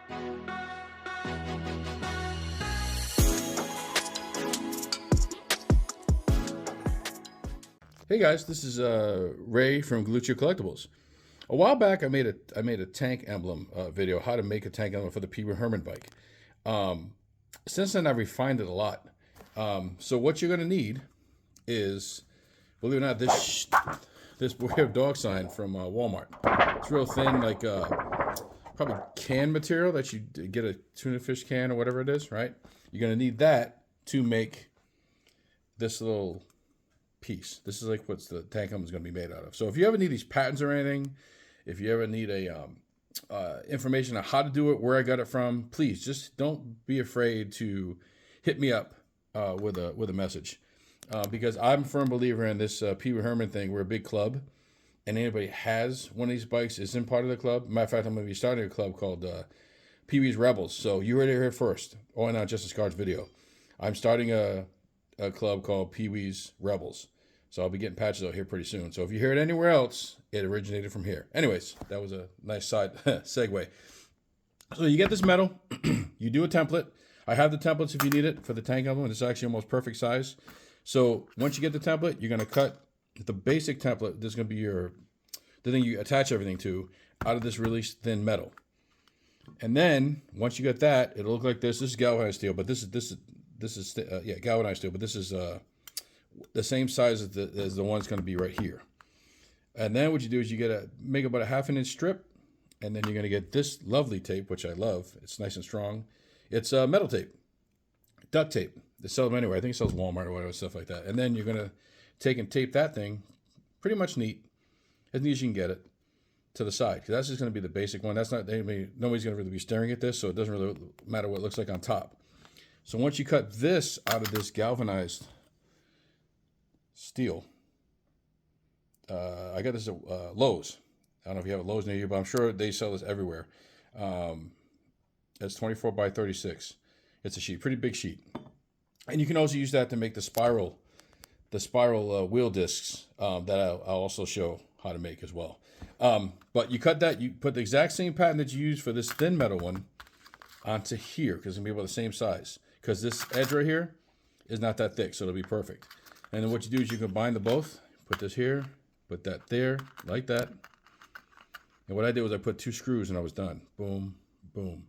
Hey guys, this is Ray from Galluccio Collectibles. A while back, I made a tank emblem video, how to make a tank emblem for the Pee Wee Herman bike. Since then, I've refined it a lot. So what you're going to need is, believe it or not, this Beware of Dog sign from Walmart. It's real thin, like probably can material that you get a tuna fish can or whatever it is, right? You're going to need that to make this little piece. This is like what the tank emblem is going to be made out of. So if you ever need these patterns or anything, if you ever need a information on how to do it, where I got it from, please just don't be afraid to hit me up with a message, because I'm a firm believer in this Pee Wee Herman thing. We're a big club, and anybody has one of these bikes is in part of the club. Matter of fact, I'm going to be starting a club called Pee Wee's Rebels. So you heard it here first. Oh, and not just a Scar's video. I'm starting a club called Pee Wee's Rebels. So I'll be getting patches out here pretty soon. So if you hear it anywhere else, it originated from here. Anyways, that was a nice side segue. So you get this metal. You do a template. I have the templates if you need it for the tank emblem. It's actually almost perfect size. So once you get the template, you're going to cut the basic template. This is going to be the thing you attach everything to out of this really thin metal. And then once you get that, it'll look like this. This is galvanized steel, but this is galvanized steel, but this is the same size as the one that's going to be right here. And then what you do is you make about a 1/2 inch strip, and then you're going to get this lovely tape, which I love. It's nice and strong. It's metal tape, duct tape. They sell them anywhere. I think it sells Walmart or whatever, stuff like that. And then you're going to take and tape that thing pretty much neat as you can get it to the side, because that's just going to be the basic one. That's not nobody's going to really be staring at this, so it doesn't really matter what it looks like on top. So once you cut this out of this galvanized steel, I got this at Lowe's. I don't know if you have a Lowe's near you, but I'm sure they sell this everywhere. It's 24 by 36. It's a sheet, pretty big sheet, and you can also use that to make the spiral wheel discs that I'll also show how to make as well. But you cut that, you put the exact same pattern that you use for this thin metal one onto here, because it's gonna be about the same size. Because this edge right here is not that thick, so it'll be perfect. And then what you do is you combine the both. Put this here, put that there, like that. And what I did was I put 2 screws and I was done. Boom, boom.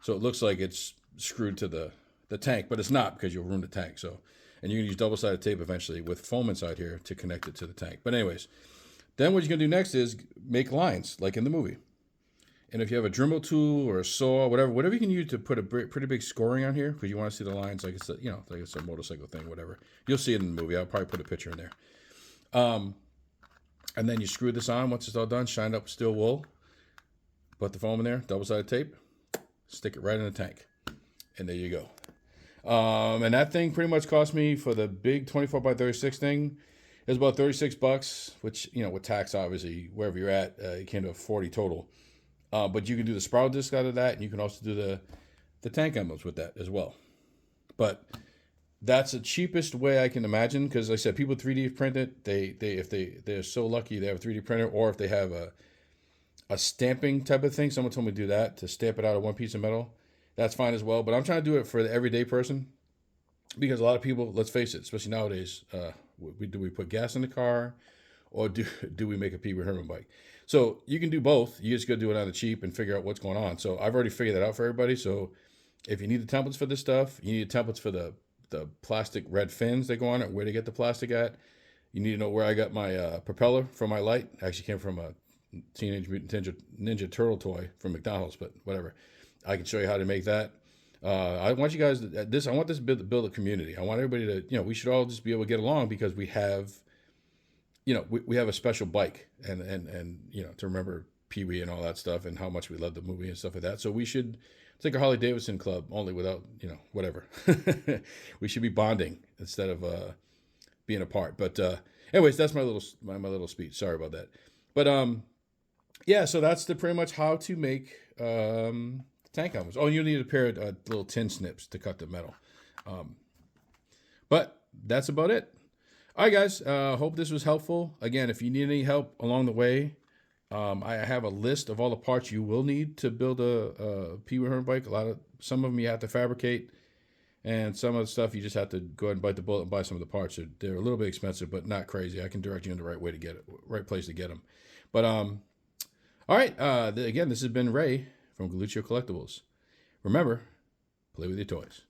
So it looks like it's screwed to the tank, but it's not, because you'll ruin the tank. So, and you can use double-sided tape eventually with foam inside here to connect it to the tank. But anyways, then what you're gonna do next is make lines, like in the movie. And if you have a Dremel tool or a saw, whatever you can use to put a pretty big scoring on here, because you want to see the lines, like it's a, like it's a motorcycle thing, whatever. You'll see it in the movie. I'll probably put a picture in there. And then you screw this on once it's all done. Shine up steel wool. Put the foam in there, double-sided tape. Stick it right in the tank, and there you go. And that thing pretty much cost me, for the big 24 by 36 thing, it was about $36, which with tax obviously wherever you're at, it came to 40 total. But you can do the spiral disc out of that, and you can also do the tank emblems with that as well. But that's the cheapest way I can imagine, because like I said, people 3D print it. If they're so lucky they have a 3D printer, or if they have a stamping type of thing. Someone told me to do that, to stamp it out of one piece of metal. That's fine as well. But I'm trying to do it for the everyday person, because a lot of people, let's face it, especially nowadays, do we put gas in the car, or do we make a Pee Wee Herman bike? So you can do both. You just got to do it on the cheap and figure out what's going on. So I've already figured that out for everybody. So if you need the templates for this stuff, you need templates for the plastic red fins that go on it, where to get the plastic at. You need to know where I got my propeller for my light. It actually came from a Teenage Mutant Ninja Turtle toy from McDonald's, but whatever. I can show you how to make that. I want you guys I want this to build a community. I want everybody to, we should all just be able to get along, because we have, we have a special bike, and to remember Pee Wee and all that stuff, and how much we love the movie and stuff like that. So we should, it's like a Harley Davidson club, only without, whatever. We should be bonding instead of being apart. But anyways, that's my little speech. Sorry about that. But yeah, so that's pretty much how to make tank helmets. Oh, you need a pair of little tin snips to cut the metal. But that's about it. All right, guys. Hope this was helpful. Again, if you need any help along the way, I have a list of all the parts you will need to build a Pee Wee Herman bike. Some of them you have to fabricate, and some of the stuff you just have to go ahead and bite the bullet and buy some of the parts. They're a little bit expensive, but not crazy. I can direct you in the right way to get it, right place to get them. But all right. Again, this has been Ray from Galluccio Collectibles. Remember, play with your toys.